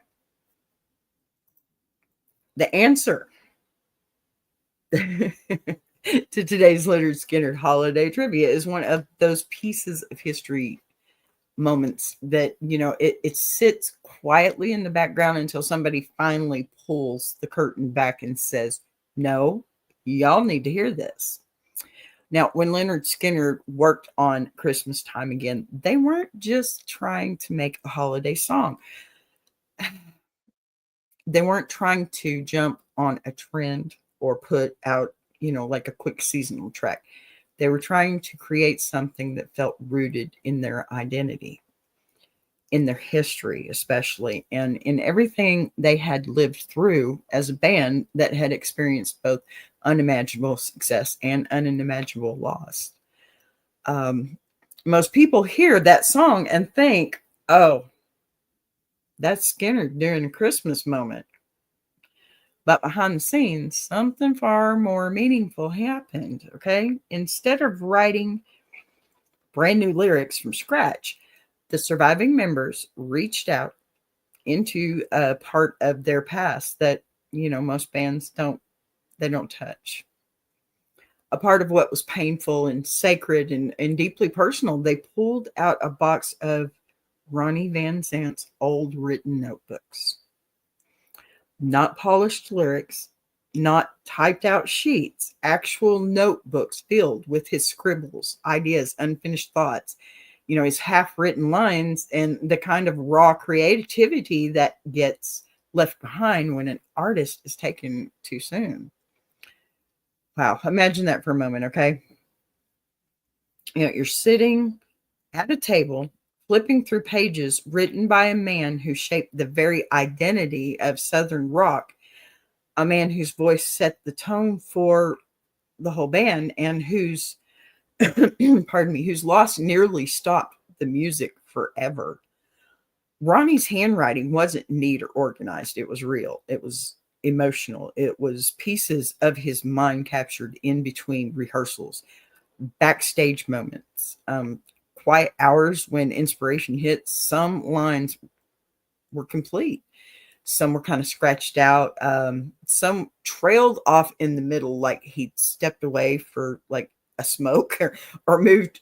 the answer to today's Leonard Skinner holiday trivia is one of those pieces of history moments that it sits quietly in the background until somebody finally pulls the curtain back and says, no, y'all need to hear this. Now, when Leonard Skinner worked on Christmas Time Again, they weren't just trying to make a holiday song. They weren't trying to jump on a trend or put out like a quick seasonal track. They were trying to create something that felt rooted in their identity, in their history, especially, and in everything they had lived through as a band that had experienced both unimaginable success and unimaginable loss. Most people hear that song and think, oh, that's Skinner during a Christmas moment. But behind the scenes, something far more meaningful happened, okay? Instead of writing brand new lyrics from scratch, the surviving members reached out into a part of their past that, most bands don't touch. A part of what was painful and sacred and deeply personal. They pulled out a box of Ronnie Van Zant's old written notebooks. Not polished lyrics, not typed out sheets, actual notebooks filled with his scribbles, ideas, unfinished thoughts, his half-written lines, and the kind of raw creativity that gets left behind when an artist is taken too soon. Wow, imagine that for a moment, okay? You're sitting at a table, flipping through pages written by a man who shaped the very identity of Southern rock, a man whose voice set the tone for the whole band and whose, pardon me, whose loss nearly stopped the music forever. Ronnie's handwriting wasn't neat or organized. It was real. It was emotional. It was pieces of his mind captured in between rehearsals, backstage moments, quiet hours when inspiration hit. Some lines were complete. Some were kind of scratched out. Some trailed off in the middle, like he'd stepped away for like a smoke or moved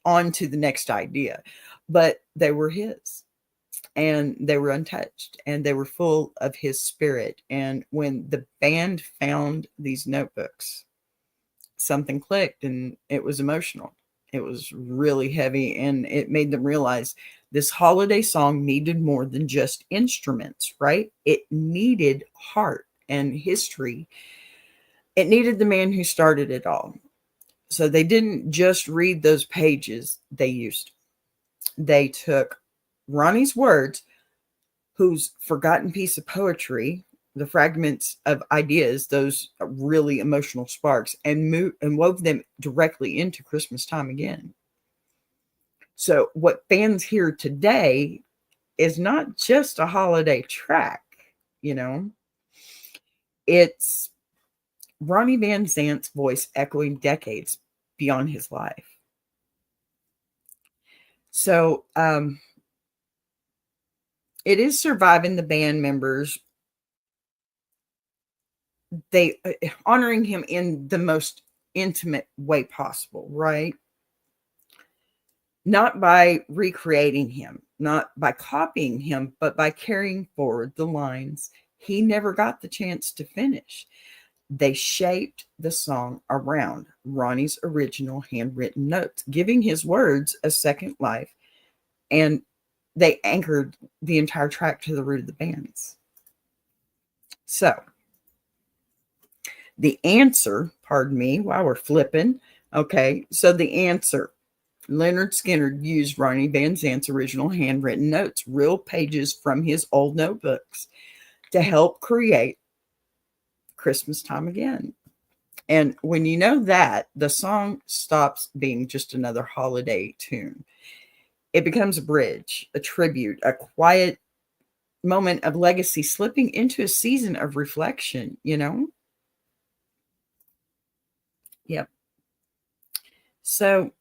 on to the next idea, but they were his, and they were untouched, and they were full of his spirit. And when the band found these notebooks, something clicked, and it was emotional. It was really heavy, and it made them realize this holiday song needed more than just instruments, right? It needed heart and history. It needed the man who started it all. So they didn't just read those pages, they used. They took Ronnie's words, whose forgotten piece of poetry, the fragments of ideas, those really emotional sparks, and wove them directly into Christmas time again. So what fans hear today is not just a holiday track, you know, it's Ronnie Van Zant's voice echoing decades beyond his life. So it is surviving the band members. They honoring him in the most intimate way possible, right? Not by recreating him, not by copying him, but by carrying forward the lines he never got the chance to finish. They shaped the song around Ronnie's original handwritten notes, giving his words a second life, and they anchored the entire track to the root of the bands. So, the answer, pardon me, while we're flipping, okay, so the answer, Leonard Skinner used Ronnie Van Zant's original handwritten notes, real pages from his old notebooks, to help create Christmas Time Again. And when you know that, the song stops being just another holiday tune. It becomes a bridge, a tribute, a quiet moment of legacy slipping into a season of reflection, you know? Yep. So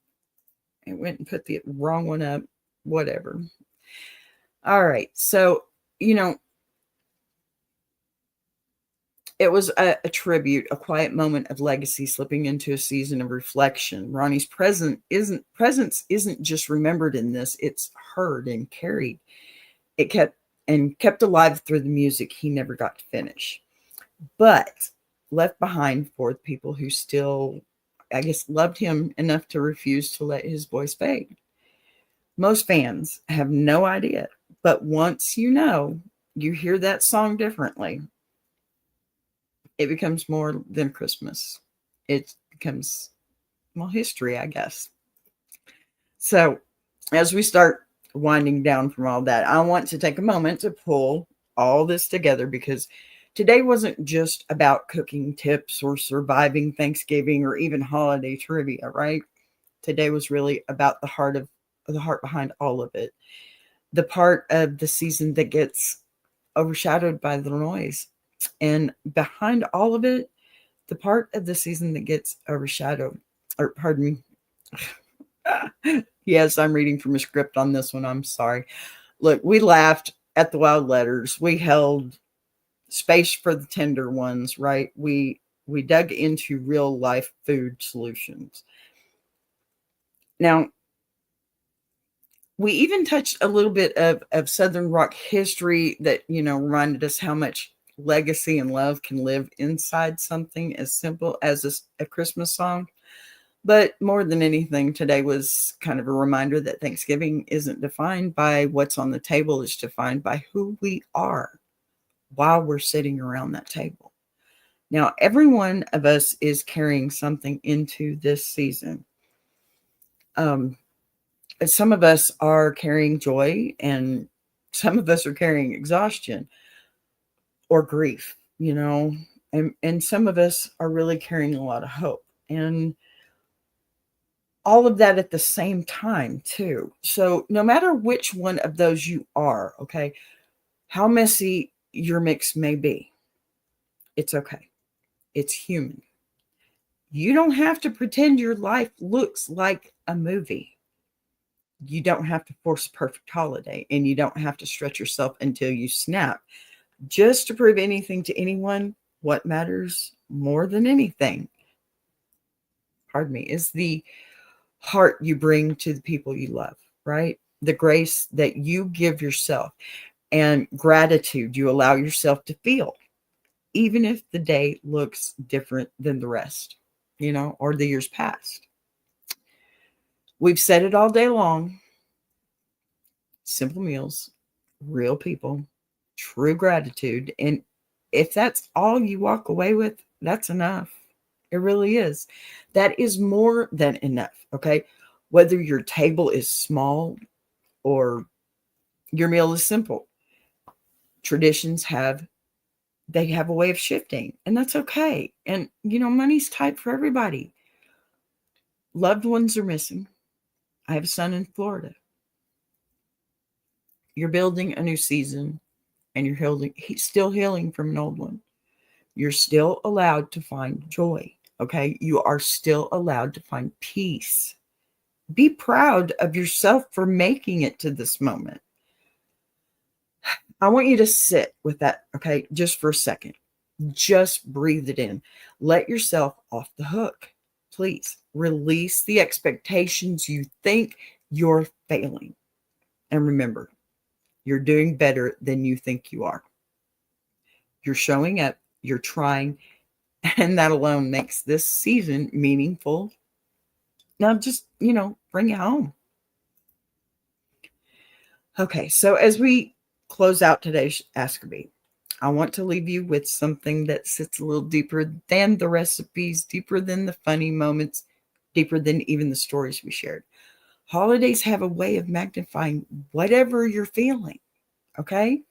I went and put the wrong one up, whatever. All right. So, you know, it was a tribute, a quiet moment of legacy slipping into a season of reflection. Ronnie's presence isn't just remembered in this, it's heard and carried. It kept alive through the music he never got to finish, but left behind for the people who still, I guess, loved him enough to refuse to let his voice fade. Most fans have no idea, but once you know, you hear that song differently, it becomes more than Christmas. It becomes, well, history, I guess. So, as we start winding down from all that, I want to take a moment to pull all this together, because today wasn't just about cooking tips or surviving Thanksgiving or even holiday trivia, right? Today was really about the heart behind all of it. The part of the season that gets overshadowed by the noise. And behind all of it, the part of the season that gets overshadowed, or pardon me. Yes, I'm reading from a script on this one. I'm sorry. Look, we laughed at the wild letters. We held space for the tender ones, right? We dug into real life food solutions. Now, we even touched a little bit of Southern rock history that, you know, reminded us how much legacy and love can live inside something as simple as a Christmas song. But more than anything, today was kind of a reminder that Thanksgiving isn't defined by what's on the table, it's defined by who we are while we're sitting around that table. Now, every one of us is carrying something into this season. Some of us are carrying joy, and some of us are carrying exhaustion or grief, you know, and some of us are really carrying a lot of hope. And all of that at the same time, too. So, no matter which one of those you are, okay, how messy your mix may be, it's okay. It's human. You don't have to pretend your life looks like a movie. You don't have to force a perfect holiday, and you don't have to stretch yourself until you snap just to prove anything to anyone. What matters more than anything, pardon me, is the heart you bring to the people you love, right? The grace that you give yourself and gratitude you allow yourself to feel, even if the day looks different than the rest, or the years past. We've said it all day long. Simple meals, real people, true gratitude. And if that's all you walk away with, that's enough. It really is. That is more than enough. Okay. Whether your table is small or your meal is simple, traditions they have a way of shifting, and that's okay. And, money's tight for everybody. Loved ones are missing. I have a son in Florida. You're building a new season, and he's still healing from an old one. You're still allowed to find joy. Okay. You are still allowed to find peace. Be proud of yourself for making it to this moment. I want you to sit with that. Okay. Just for a second. Just breathe it in. Let yourself off the hook. Please release the expectations you think you're failing. And remember, you're doing better than you think you are. You're showing up, you're trying, and that alone makes this season meaningful. Now just, bring it home. Okay, so as we close out today's Ask Me, I want to leave you with something that sits a little deeper than the recipes, deeper than the funny moments, deeper than even the stories we shared. Holidays have a way of magnifying whatever you're feeling, okay?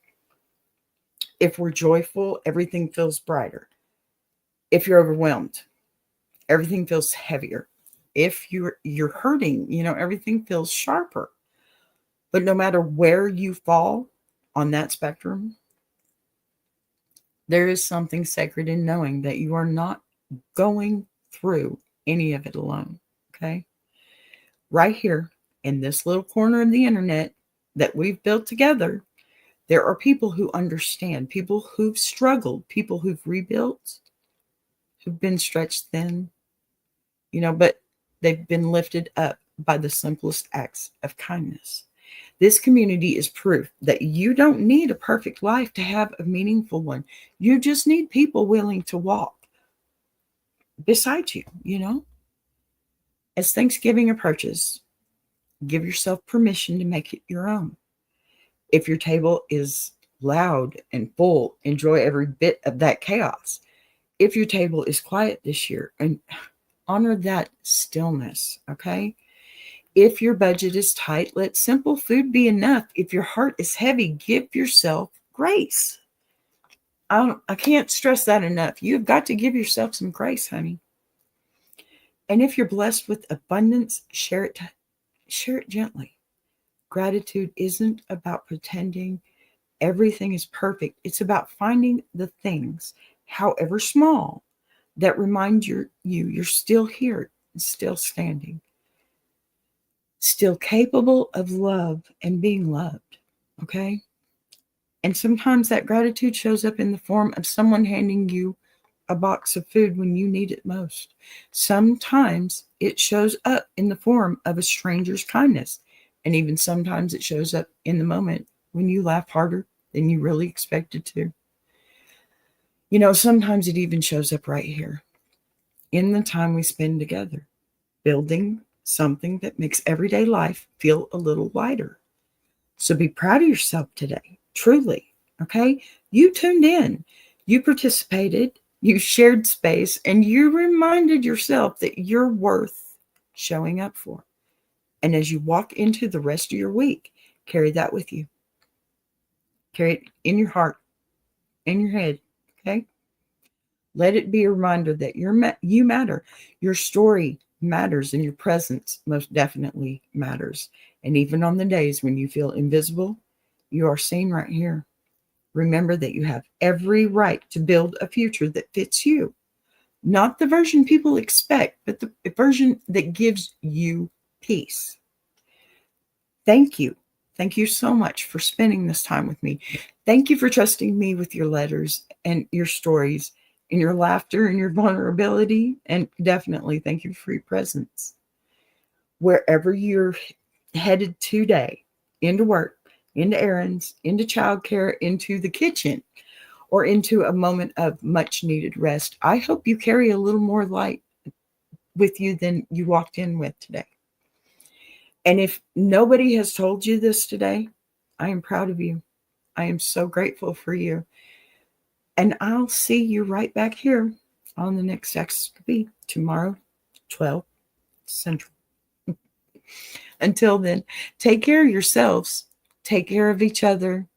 If we're joyful, everything feels brighter. If you're overwhelmed, everything feels heavier. If you're hurting, everything feels sharper. But no matter where you fall on that spectrum, there is something sacred in knowing that you are not going through any of it alone, okay? Right here in this little corner of the internet that we've built together, there are people who understand, people who've struggled, people who've rebuilt, who've been stretched thin, but they've been lifted up by the simplest acts of kindness. This community is proof that you don't need a perfect life to have a meaningful one. You just need people willing to walk beside you, As Thanksgiving approaches, give yourself permission to make it your own. If your table is loud and full, enjoy every bit of that chaos. If your table is quiet this year, and honor that stillness, okay? If your budget is tight, let simple food be enough. If your heart is heavy, give yourself grace. I can't stress that enough. You've got to give yourself some grace, honey. And if you're blessed with abundance, share it gently. Gratitude isn't about pretending everything is perfect. It's about finding the things, however small, that remind you're still here, still standing, still capable of love and being loved. Okay? And sometimes that gratitude shows up in the form of someone handing you a box of food when you need it most. Sometimes it shows up in the form of a stranger's kindness. And even sometimes it shows up in the moment when you laugh harder than you really expected to. Sometimes it even shows up right here in the time we spend together, building something that makes everyday life feel a little lighter. So be proud of yourself today, truly, okay? You tuned in, you participated, you shared space, and you reminded yourself that you're worth showing up for. And as you walk into the rest of your week, carry that with you. Carry it in your heart, in your head, okay? Let it be a reminder that you matter. Your story matters, and your presence most definitely matters. And even on the days when you feel invisible, you are seen right here. Remember that you have every right to build a future that fits you. Not the version people expect, but the version that gives you peace. Thank you. Thank you so much for spending this time with me. Thank you for trusting me with your letters and your stories and your laughter and your vulnerability. And definitely thank you for your presence. Wherever you're headed today, into work, into errands, into childcare, into the kitchen, or into a moment of much needed rest, I hope you carry a little more light with you than you walked in with today. And if nobody has told you this today, I am proud of you. I am so grateful for you. And I'll see you right back here on the next XB tomorrow, 12 Central. Until then, take care of yourselves. Take care of each other.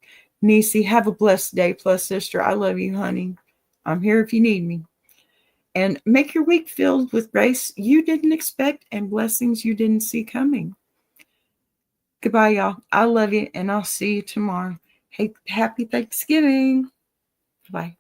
Niecy, have a blessed day. Plus, sister, I love you, honey. I'm here if you need me. And make your week filled with grace you didn't expect and blessings you didn't see coming. Goodbye, y'all. I love you, and I'll see you tomorrow. Hey, happy Thanksgiving. Bye.